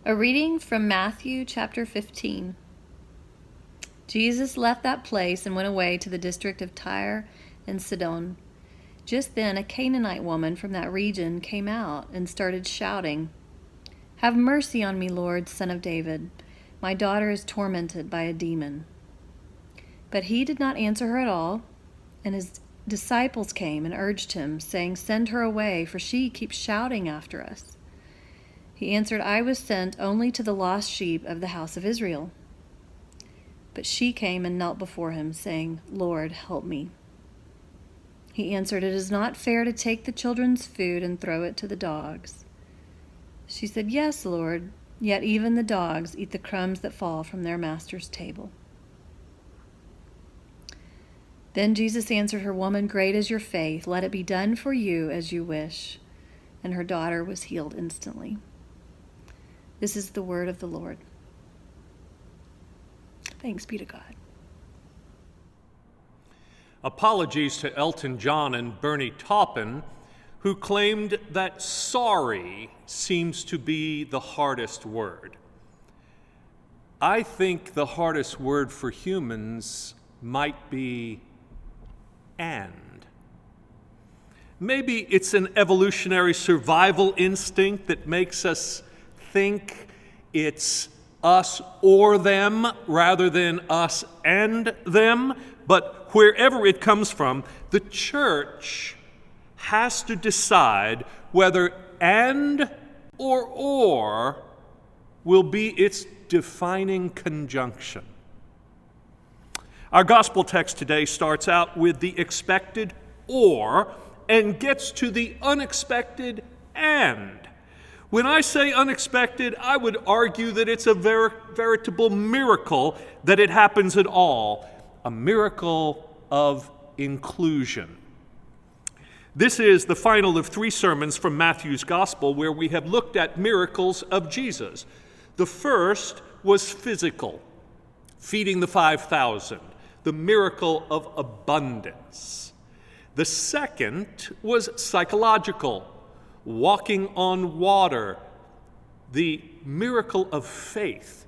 A reading from Matthew chapter 15. Jesus left that place and went away to the district of Tyre and Sidon. Just then a Canaanite woman from that region came out and started shouting, "Have mercy on me, Lord, Son of David. My daughter is tormented by a demon." But he did not answer her at all, and his disciples came and urged him, saying, "Send her away, for she keeps shouting after us." He answered, "I was sent only to the lost sheep of the house of Israel." But she came and knelt before him, saying, "Lord, help me." He answered, "It is not fair to take the children's food and throw it to the dogs." She said, "Yes, Lord, yet even the dogs eat the crumbs that fall from their master's table." Then Jesus answered her, "Woman, great is your faith. Let it be done for you as you wish." And her daughter was healed instantly. This is the word of the Lord. Thanks be to God. Apologies to Elton John and Bernie Taupin, who claimed that sorry seems to be the hardest word. I think the hardest word for humans might be and. Maybe it's an evolutionary survival instinct that makes us think it's us or them rather than us and them. But wherever it comes from, the church has to decide whether and or will be its defining conjunction. Our gospel text today starts out with the expected or and gets to the unexpected and. When I say unexpected, I would argue that it's a veritable miracle that it happens at all, a miracle of inclusion. This is the final of 3 sermons from Matthew's Gospel where we have looked at miracles of Jesus. The first was physical, feeding the 5,000, the miracle of abundance. The second was psychological, walking on water, the miracle of faith.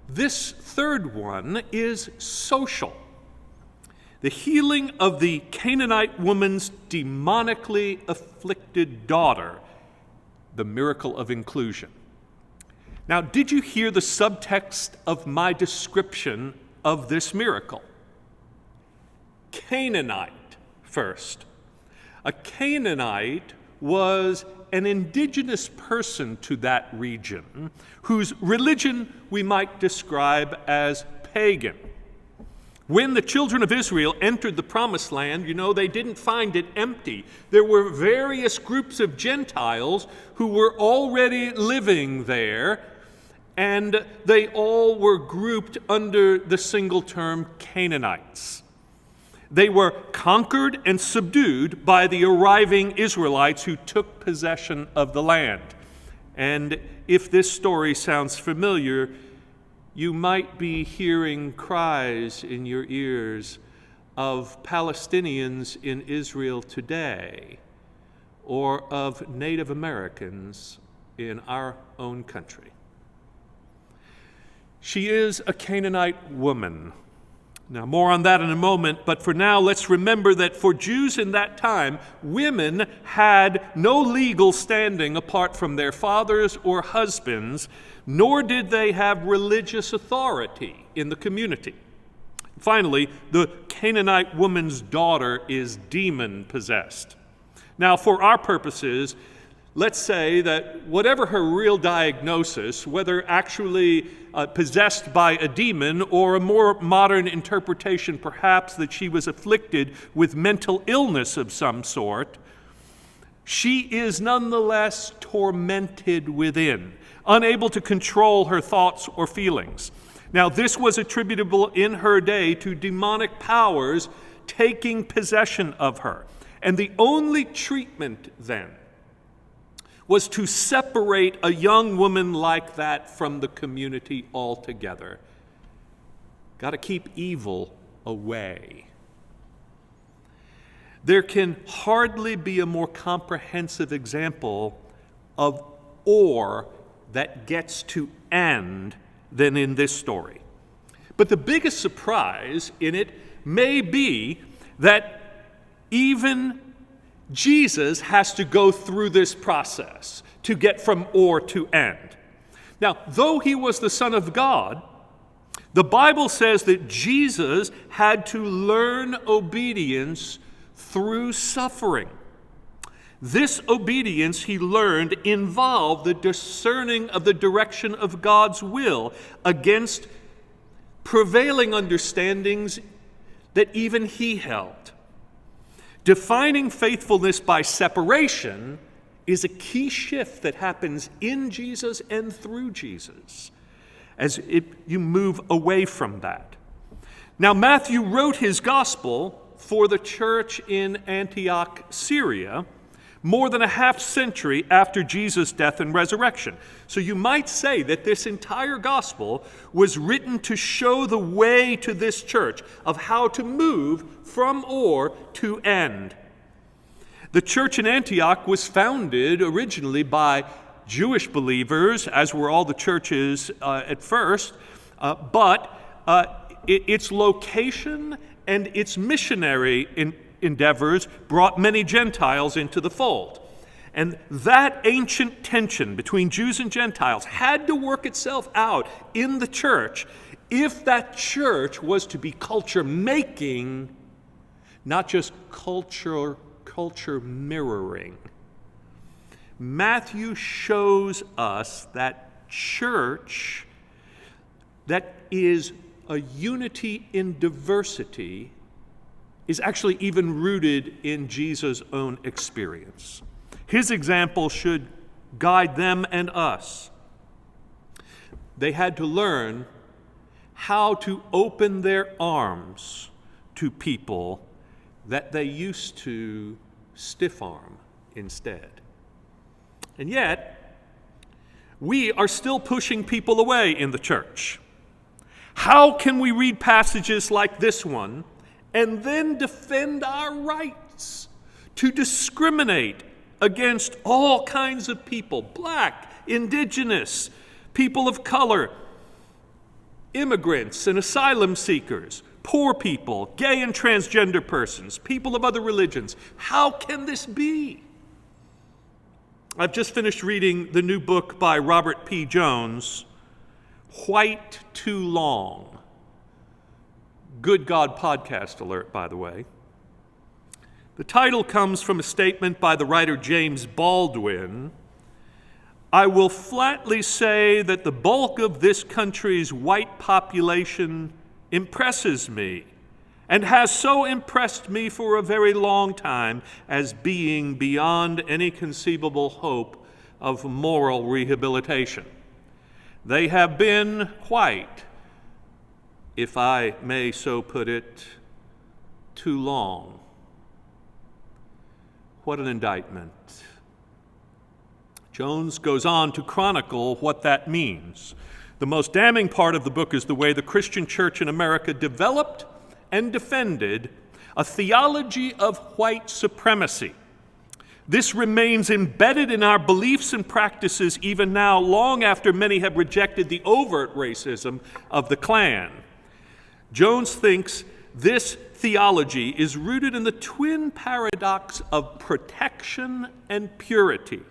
This third one is social, the healing of the Canaanite woman's demonically afflicted daughter, the miracle of inclusion. Now, did you hear the subtext of my description of this miracle? Canaanite first. A Canaanite was an indigenous person to that region whose religion we might describe as pagan. When the children of Israel entered the Promised Land, they didn't find it empty. There were various groups of Gentiles who were already living there, and they all were grouped under the single term Canaanites. They were conquered and subdued by the arriving Israelites who took possession of the land. And if this story sounds familiar, you might be hearing cries in your ears of Palestinians in Israel today, or of Native Americans in our own country. She is a Canaanite woman. Now, more on that in a moment, but for now, let's remember that for Jews in that time, women had no legal standing apart from their fathers or husbands, nor did they have religious authority in the community. Finally, the Canaanite woman's daughter is demon-possessed. Now, for our purposes, let's say that whatever her real diagnosis, whether actually possessed by a demon or a more modern interpretation perhaps that she was afflicted with mental illness of some sort, she is nonetheless tormented within, unable to control her thoughts or feelings. Now, this was attributable in her day to demonic powers taking possession of her. And the only treatment then was to separate a young woman like that from the community altogether. Got to keep evil away. There can hardly be a more comprehensive example of or that gets to end than in this story. But the biggest surprise in it may be that even Jesus has to go through this process to get from or to end. Now, though he was the Son of God, the Bible says that Jesus had to learn obedience through suffering. This obedience he learned involved the discerning of the direction of God's will against prevailing understandings that even he held. Defining faithfulness by separation is a key shift that happens in Jesus and through Jesus as you move away from that. Now, Matthew wrote his gospel for the church in Antioch, Syria, more than a half century after Jesus' death and resurrection. So you might say that this entire gospel was written to show the way to this church of how to move from or to end. The church in Antioch was founded originally by Jewish believers, as were all the churches at first, but its location and its missionary endeavors brought many Gentiles into the fold. And that ancient tension between Jews and Gentiles had to work itself out in the church if that church was to be culture making, not just culture mirroring. Matthew shows us that church that is a unity in diversity is actually even rooted in Jesus' own experience. His example should guide them and us. They had to learn how to open their arms to people that they used to stiff-arm instead. And yet, we are still pushing people away in the church. How can we read passages like this one and then defend our rights to discriminate against all kinds of people, black, indigenous, people of color, immigrants and asylum seekers, poor people, gay and transgender persons, people of other religions? How can this be? I've just finished reading the new book by Robert P. Jones, White Too Long. Good God podcast alert, by the way. The title comes from a statement by the writer James Baldwin. I will flatly say that the bulk of this country's white population impresses me and has so impressed me for a very long time as being beyond any conceivable hope of moral rehabilitation. They have been white, if I may so put it, too long. What an indictment. Jones goes on to chronicle what that means. The most damning part of the book is the way the Christian church in America developed and defended a theology of white supremacy. This remains embedded in our beliefs and practices even now, long after many have rejected the overt racism of the Klan. Jones thinks this theology is rooted in the twin paradox of protection and purity.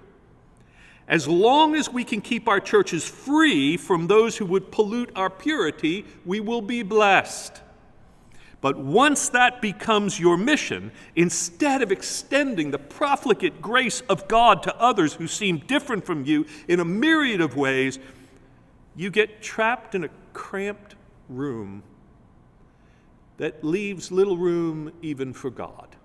As long as we can keep our churches free from those who would pollute our purity, we will be blessed. But once that becomes your mission, instead of extending the profligate grace of God to others who seem different from you in a myriad of ways, you get trapped in a cramped room that leaves little room even for God.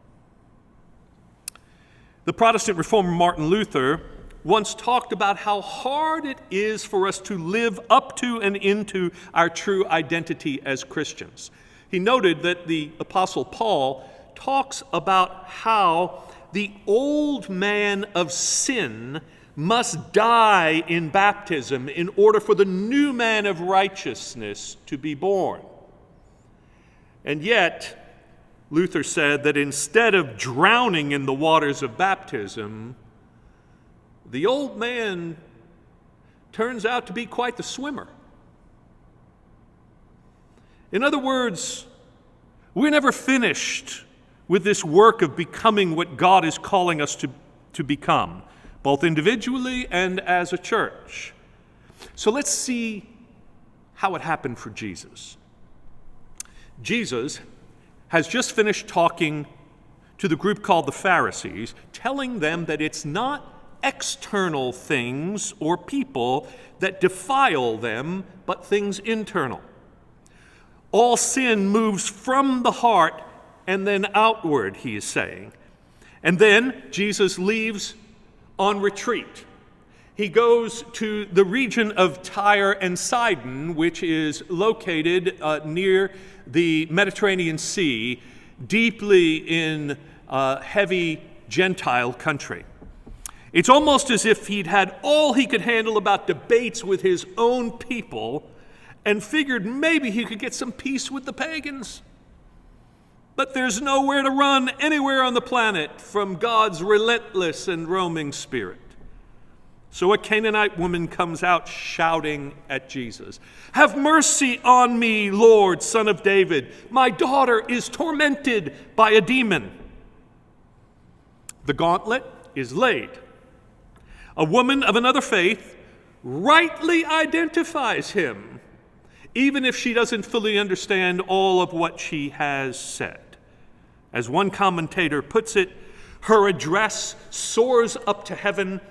The Protestant reformer Martin Luther once talked about how hard it is for us to live up to and into our true identity as Christians. He noted that the Apostle Paul talks about how the old man of sin must die in baptism in order for the new man of righteousness to be born. And yet, Luther said that instead of drowning in the waters of baptism, the old man turns out to be quite the swimmer. In other words, we're never finished with this work of becoming what God is calling us to become, both individually and as a church. So let's see how it happened for Jesus. Jesus has just finished talking to the group called the Pharisees, telling them that it's not external things or people that defile them, but things internal. All sin moves from the heart and then outward, he is saying. And then Jesus leaves on retreat. He goes to the region of Tyre and Sidon, which is located near the Mediterranean Sea, deeply in heavy Gentile country. It's almost as if he'd had all he could handle about debates with his own people and figured maybe he could get some peace with the pagans. But there's nowhere to run anywhere on the planet from God's relentless and roaming spirit. So a Canaanite woman comes out shouting at Jesus, "Have mercy on me, Lord, Son of David. My daughter is tormented by a demon." The gauntlet is laid. A woman of another faith rightly identifies him, even if she doesn't fully understand all of what she has said. As one commentator puts it, her address soars up to heaven,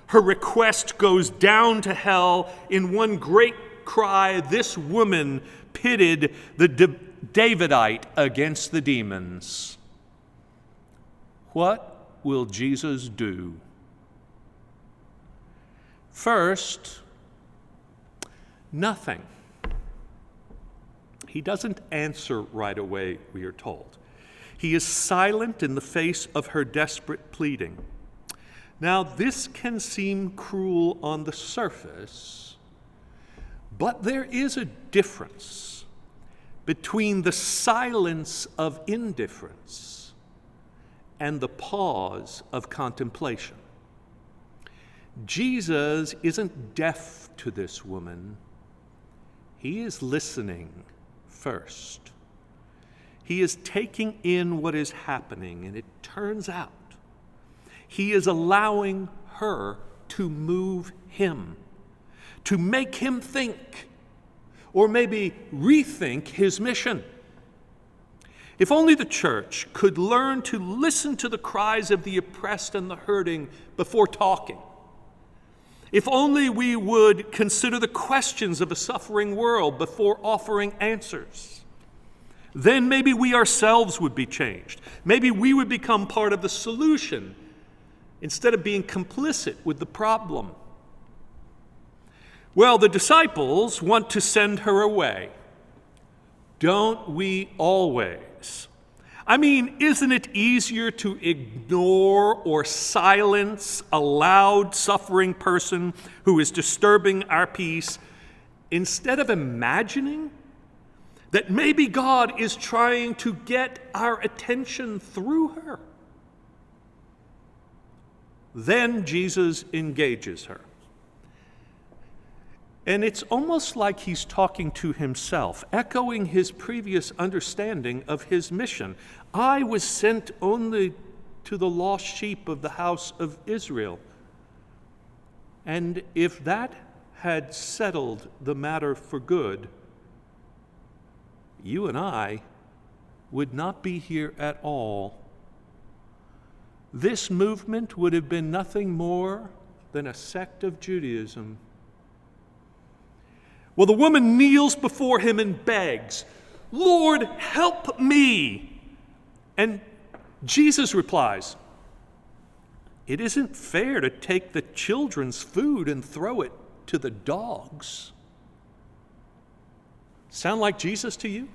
her request goes down to hell. In one great cry, this woman pitted the Davidite against the demons. What will Jesus do? First, nothing. He doesn't answer right away, we are told. He is silent in the face of her desperate pleading. Now, this can seem cruel on the surface, but there is a difference between the silence of indifference and the pause of contemplation. Jesus isn't deaf to this woman. He is listening first. He is taking in what is happening, and it turns out he is allowing her to move him, to make him think, or maybe rethink his mission. If only the church could learn to listen to the cries of the oppressed and the hurting before talking. If only we would consider the questions of a suffering world before offering answers. Then maybe we ourselves would be changed. Maybe we would become part of the solution instead of being complicit with the problem. Well, the disciples want to send her away. Don't we always? I mean, isn't it easier to ignore or silence a loud, suffering person who is disturbing our peace instead of imagining that maybe God is trying to get our attention through her? Then Jesus engages her. And it's almost like he's talking to himself, echoing his previous understanding of his mission. I was sent only to the lost sheep of the house of Israel. And if that had settled the matter for good, you and I would not be here at all. This movement would have been nothing more than a sect of Judaism. Well, the woman kneels before him and begs, "Lord, help me." And Jesus replies, "It isn't fair to take the children's food and throw it to the dogs." Sound like Jesus to you?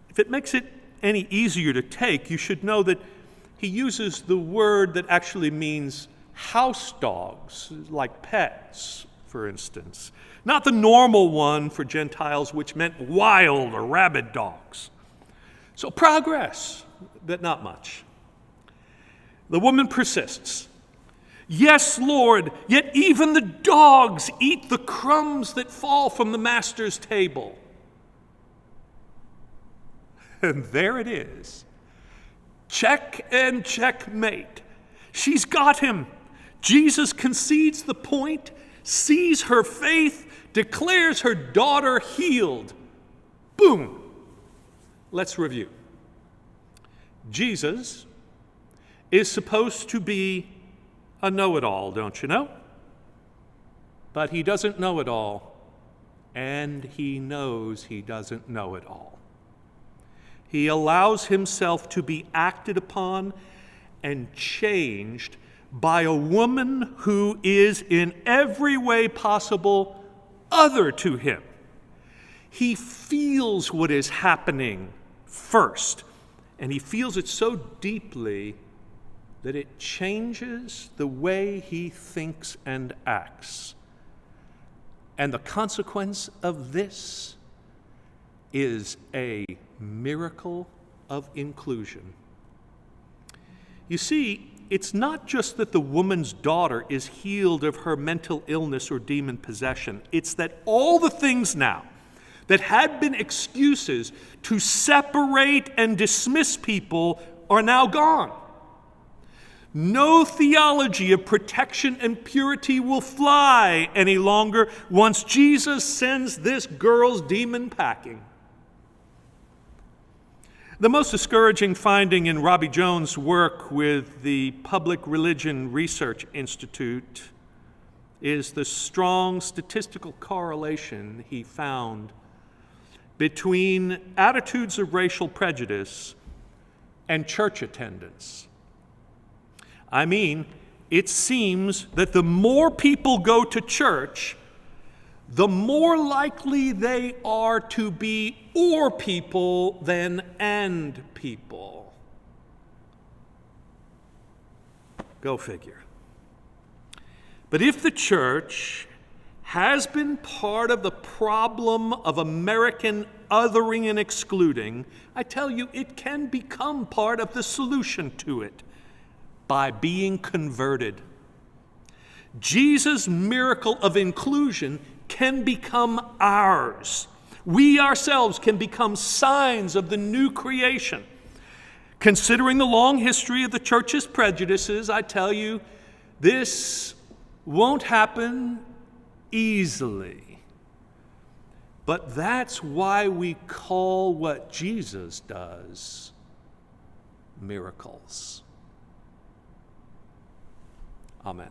If it makes it any easier to take, you should know that he uses the word that actually means house dogs, like pets, for instance. Not the normal one for Gentiles, which meant wild or rabid dogs. So progress, but not much. The woman persists. Yes, Lord, yet even the dogs eat the crumbs that fall from the master's table. And there it is. Check and checkmate. She's got him. Jesus concedes the point, sees her faith, declares her daughter healed. Boom. Let's review. Jesus is supposed to be a know-it-all, don't you know? But he doesn't know it all, and he knows he doesn't know it all. He allows himself to be acted upon and changed by a woman who is in every way possible other to him. He feels what is happening first, and he feels it so deeply that it changes the way he thinks and acts. And the consequence of this is a miracle of inclusion. You see, it's not just that the woman's daughter is healed of her mental illness or demon possession. It's that all the things now that had been excuses to separate and dismiss people are now gone. No theology of protection and purity will fly any longer once Jesus sends this girl's demon packing. The most discouraging finding in Robbie Jones' work with the Public Religion Research Institute is the strong statistical correlation he found between attitudes of racial prejudice and church attendance. I mean, it seems that the more people go to church, the more likely they are to be or people than and people. Go figure. But if the church has been part of the problem of American othering and excluding, I tell you, it can become part of the solution to it by being converted. Jesus' miracle of inclusion can become ours. We ourselves can become signs of the new creation. Considering the long history of the church's prejudices, I tell you, this won't happen easily. But that's why we call what Jesus does miracles. Amen.